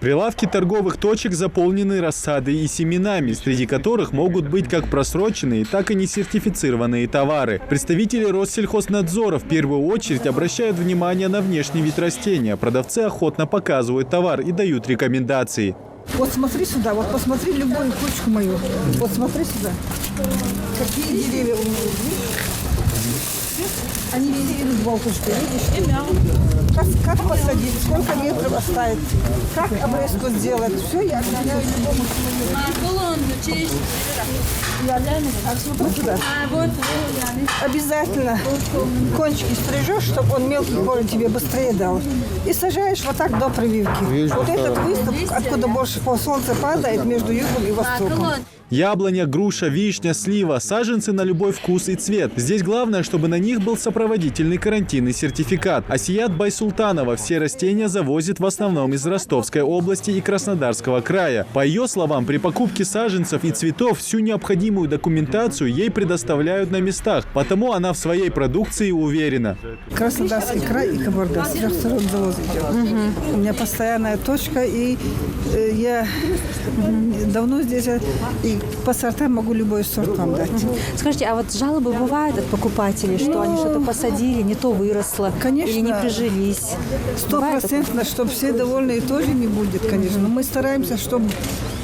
Прилавки торговых точек заполнены рассадой и семенами, среди которых могут быть как просроченные, так и несертифицированные товары. Представители Россельхознадзора в первую очередь обращают внимание на внешний вид растения. Продавцы охотно показывают товар и дают рекомендации. Вот смотри сюда, вот посмотри любую кучку мою. Вот смотри сюда. Какие деревья у меня, видишь? Они везде идут в болтушку, видишь? Как посадить, сколько метров оставить, как обрезку сделать. Все я объясняю любому человеку. А смотри сюда. Обязательно кончики стрижешь, чтобы он мелкий корень тебе быстрее дал. И сажаешь вот так до прививки. Вот этот выступ, откуда больше солнце падает, между югом и востоком. Яблоня, груша, вишня, слива – саженцы на любой вкус и цвет. Здесь главное, чтобы на них был сопроводительный карантинный сертификат. Асият Байсултанова все растения завозит в основном из Ростовской области и Краснодарского края. По ее словам, при покупке саженцев и цветов всю необходимую документацию ей предоставляют на местах, потому она в своей продукции уверена. Краснодарский край и Кабарда. С трех сторон завоз идет. У меня постоянная точка, и я давно здесь, и по сортам могу любой сорт вам дать. Скажите, а вот жалобы бывают от покупателей, что они что-то посадили, не то выросло, конечно, или не прижились? 100%, чтобы все довольны, и тоже не будет, конечно. Но мы стараемся, чтобы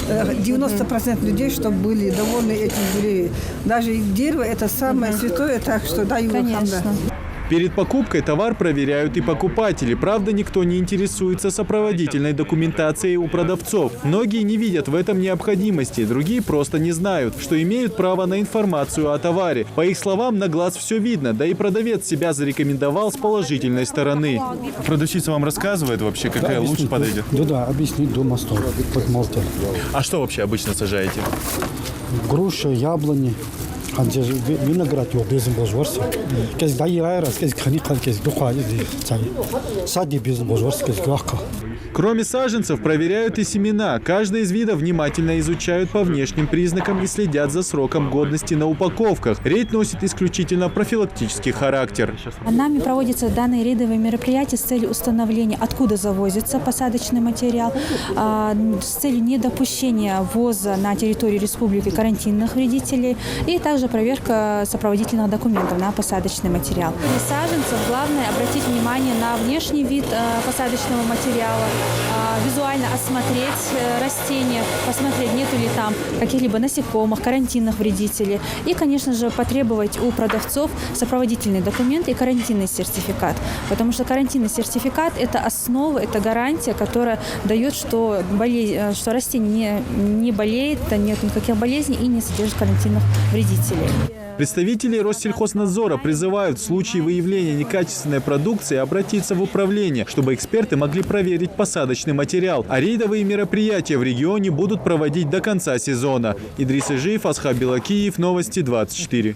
90% людей, чтобы были довольны этим деревьям. Даже дерево – это самое святое, так что дай ему хамда. Перед покупкой товар проверяют и покупатели. Правда, никто не интересуется сопроводительной документацией у продавцов. Многие не видят в этом необходимости, другие просто не знают, что имеют право на информацию о товаре. По их словам, на глаз все видно, да и продавец себя зарекомендовал с положительной стороны. Продавщица вам рассказывает вообще, какая лучше подойдет? Да, объяснить дома стоит. А что вообще обычно сажаете? Груша, яблони. Виноград безым божварсы. Кез дайрайрас, кез ханикал, кез духали, сади безым божварсы, кез гахка. Кроме саженцев, проверяют и семена. Каждый из видов внимательно изучают по внешним признакам и следят за сроком годности на упаковках. Рейд носит исключительно профилактический характер. Нами проводятся данные рейдовые мероприятия с целью установления, откуда завозится посадочный материал, с целью недопущения ввоза на территорию республики карантинных вредителей и также проверка сопроводительных документов на посадочный материал. Для саженцев главное обратить внимание на внешний вид посадочного материала, визуально осмотреть растения, посмотреть, нет ли там каких-либо насекомых, карантинных вредителей. И, конечно же, потребовать у продавцов сопроводительный документ и карантинный сертификат. Потому что карантинный сертификат – это основа, это гарантия, которая дает, что растение не болеет, нет никаких болезней и не содержит карантинных вредителей. Представители Россельхознадзора призывают в случае выявления некачественной продукции обратиться в управление, чтобы эксперты могли проверить посадочный материал. А рейдовые мероприятия в регионе будут проводить до конца сезона. Идрис Ижиев, Асхаб Белакиев, Новости 24.